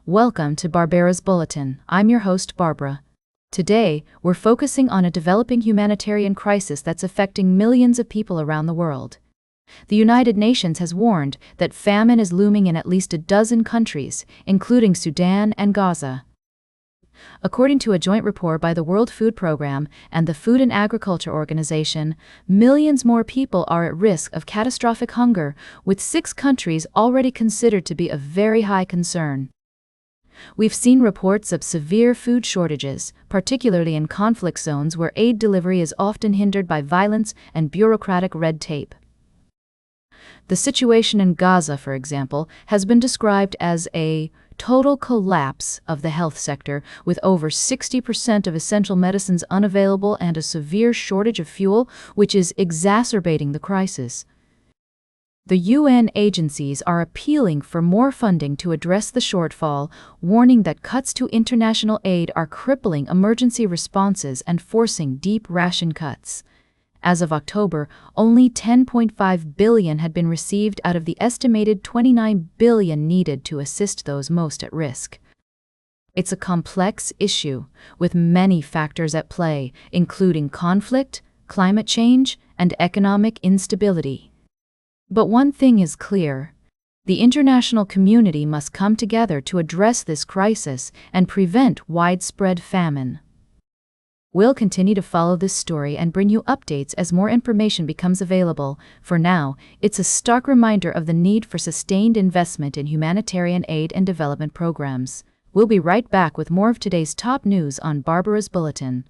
Welcome to Barbara's Bulletin. I'm your host, Barbara. Today, we're focusing on a developing humanitarian crisis that's affecting millions of people around the world. The United Nations has warned that famine is looming in at least a dozen countries, including Sudan and Gaza. According to a joint report by the World Food Programme and the Food and Agriculture Organization, millions more people are at risk of catastrophic hunger, with 6 countries already considered to be of very high concern. We've seen reports of severe food shortages, particularly in conflict zones where aid delivery is often hindered by violence and bureaucratic red tape. The situation in Gaza, for example, has been described as a total collapse of the health sector, with over 60% of essential medicines unavailable and a severe shortage of fuel, which is exacerbating the crisis. The UN agencies are appealing for more funding to address the shortfall, warning that cuts to international aid are crippling emergency responses and forcing deep ration cuts. As of October, only $10.5 billion had been received out of the estimated $29 billion needed to assist those most at risk. It's a complex issue, with many factors at play, including conflict, climate change, and economic instability. But one thing is clear: the international community must come together to address this crisis and prevent widespread famine. We'll continue to follow this story and bring you updates as more information becomes available. For now, it's a stark reminder of the need for sustained investment in humanitarian aid and development programs. We'll be right back with more of today's top news on Barbara's Bulletin.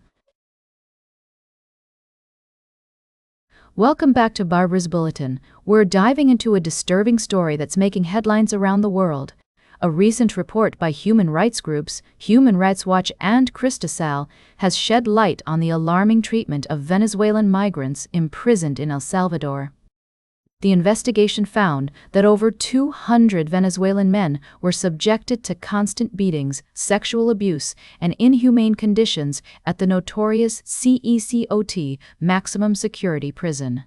Welcome back to Barbara's Bulletin. We're diving into a disturbing story that's making headlines around the world. A recent report by human rights groups, Human Rights Watch and Crises, has shed light on the alarming treatment of Venezuelan migrants imprisoned in El Salvador. The investigation found that over 200 Venezuelan men were subjected to constant beatings, sexual abuse, and inhumane conditions at the notorious CECOT maximum security prison.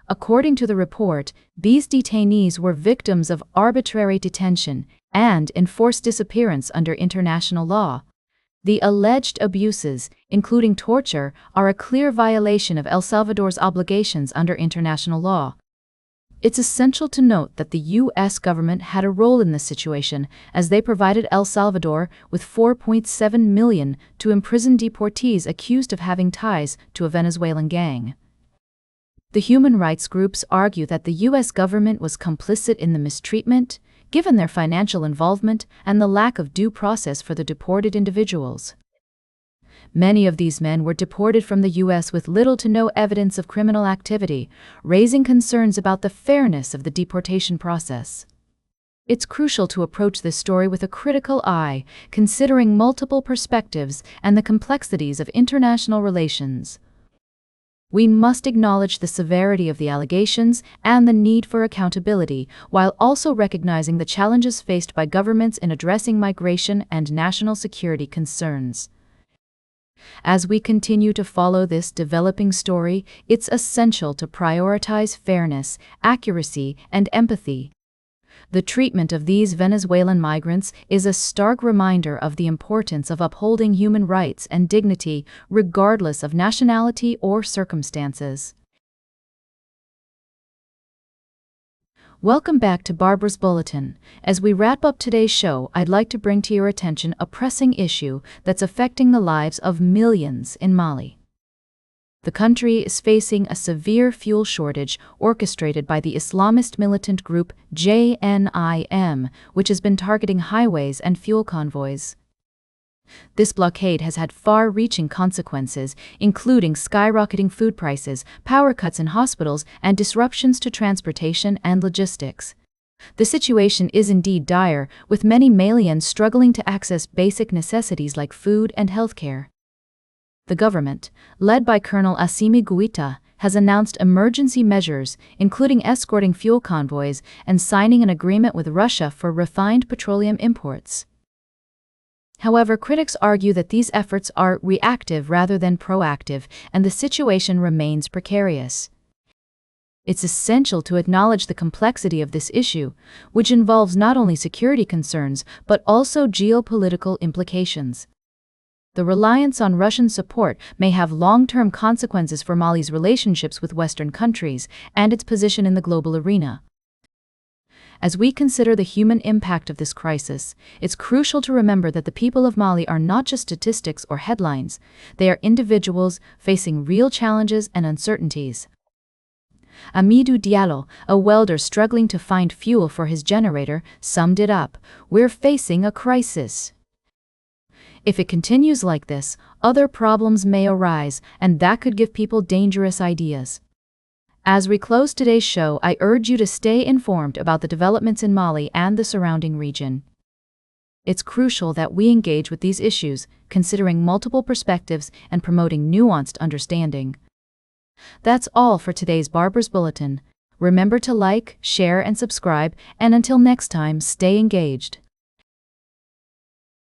According to the report, these detainees were victims of arbitrary detention and enforced disappearance under international law. The alleged abuses, including torture, are a clear violation of El Salvador's obligations under international law. It's essential to note that the U.S. government had a role in this situation, as they provided El Salvador with $4.7 million to imprison deportees accused of having ties to a Venezuelan gang. The human rights groups argue that the U.S. government was complicit in the mistreatment, given their financial involvement and the lack of due process for the deported individuals. Many of these men were deported from the U.S. with little to no evidence of criminal activity, raising concerns about the fairness of the deportation process. It's crucial to approach this story with a critical eye, considering multiple perspectives and the complexities of international relations. We must acknowledge the severity of the allegations and the need for accountability, while also recognizing the challenges faced by governments in addressing migration and national security concerns. As we continue to follow this developing story, it's essential to prioritize fairness, accuracy, and empathy. The treatment of these Venezuelan migrants is a stark reminder of the importance of upholding human rights and dignity, regardless of nationality or circumstances. Welcome back to Barbara's Bulletin. As we wrap up today's show, I'd like to bring to your attention a pressing issue that's affecting the lives of millions in Mali. The country is facing a severe fuel shortage orchestrated by the Islamist militant group JNIM, which has been targeting highways and fuel convoys. This blockade has had far-reaching consequences, including skyrocketing food prices, power cuts in hospitals, and disruptions to transportation and logistics. The situation is indeed dire, with many Malians struggling to access basic necessities like food and healthcare. The government, led by Colonel Assimi Goïta, has announced emergency measures, including escorting fuel convoys and signing an agreement with Russia for refined petroleum imports. However, critics argue that these efforts are reactive rather than proactive, and the situation remains precarious. It's essential to acknowledge the complexity of this issue, which involves not only security concerns but also geopolitical implications. The reliance on Russian support may have long-term consequences for Mali's relationships with Western countries and its position in the global arena. As we consider the human impact of this crisis, it's crucial to remember that the people of Mali are not just statistics or headlines, they are individuals facing real challenges and uncertainties. Amidou Diallo, a welder struggling to find fuel for his generator, summed it up: "We're facing a crisis. If it continues like this, other problems may arise, and that could give people dangerous ideas." As we close today's show, I urge you to stay informed about the developments in Mali and the surrounding region. It's crucial that we engage with these issues, considering multiple perspectives and promoting nuanced understanding. That's all for today's Barber's Bulletin. Remember to like, share, and subscribe, and until next time, stay engaged.